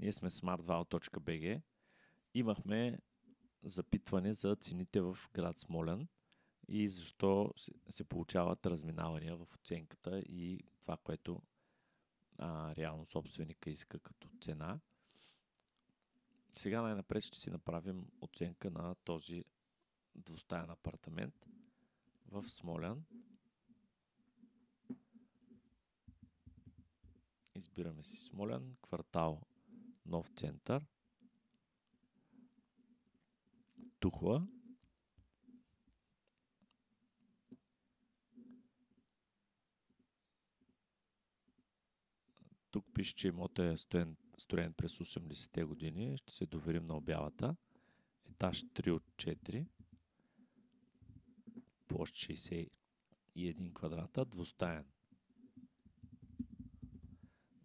Ние сме smartval.bg. Имахме запитване за цените в град Смолян и защо се получават разминавания в оценката и това, което реално собственика иска като цена. Сега най-напред ще си направим оценка на този двустаен апартамент в Смолян. Избираме си Смолян, квартал Нов център, Тухла. Тук пише, че имотът е строен през 80-те години. Ще се доверим на обявата. Етаж 3 от 4. Площ 61 квадрата. Двустаен.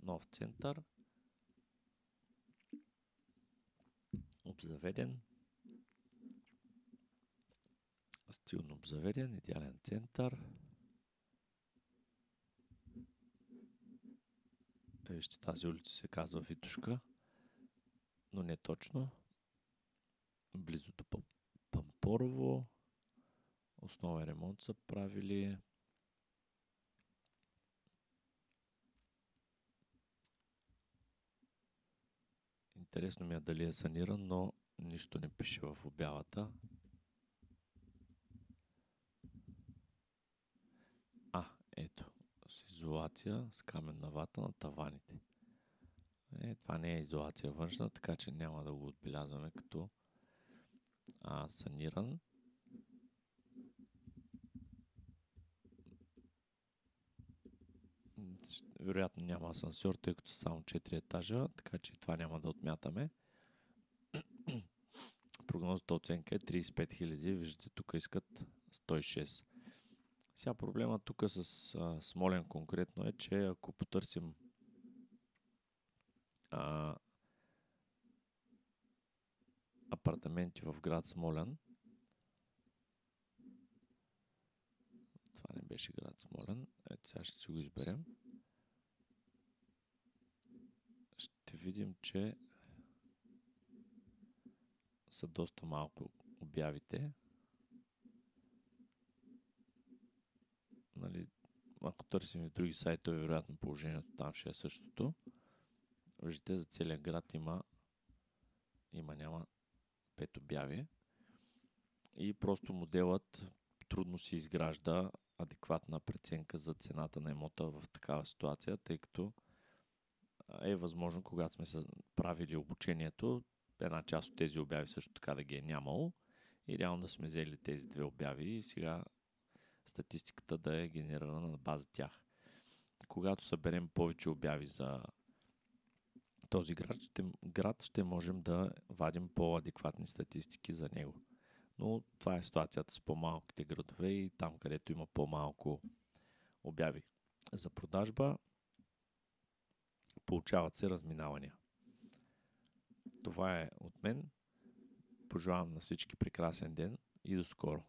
Нов център. Обзаведен. Стилно обзаведен. Идеален център. Вижте, тази улица се казва Витушка, но не точно. Близо до Пампорово. Основен ремонт са правили. Интересно ми е дали е саниран, но нищо не пише в обявата. Ето. С изолация, с каменна вата на таваните. Това не е изолация външна, така че няма да го отбелязваме като саниран. Вероятно няма асансьор, тъй като са само 4 етажа, така че това няма да отмятаме. Прогнозната оценка е 35 000, виждате, тук искат 106. Сега проблема тук с Смолян конкретно е, че ако потърсим апартаменти в град Смолян, това не беше град Смолян, ето сега ще си го изберем. Ще видим, че са доста малко обявите. Нали, ако търсим и в други сайтове, вероятно положението там ще е същото. Виждате, за целия град няма 5 обяви. И просто моделът трудно се изгражда адекватна преценка за цената на имота в такава ситуация, тъй като е възможно, когато сме правили обучението, една част от тези обяви също така да ги е нямало и реално да сме взели тези две обяви и сега статистиката да е генерирана на база тях. Когато съберем повече обяви за този град, ще можем да вадим по-адекватни статистики за него. Но това е ситуацията с по-малките градове и там, където има по-малко обяви за продажба, получават се разминавания. Това е от мен. Пожелавам на всички прекрасен ден и до скоро.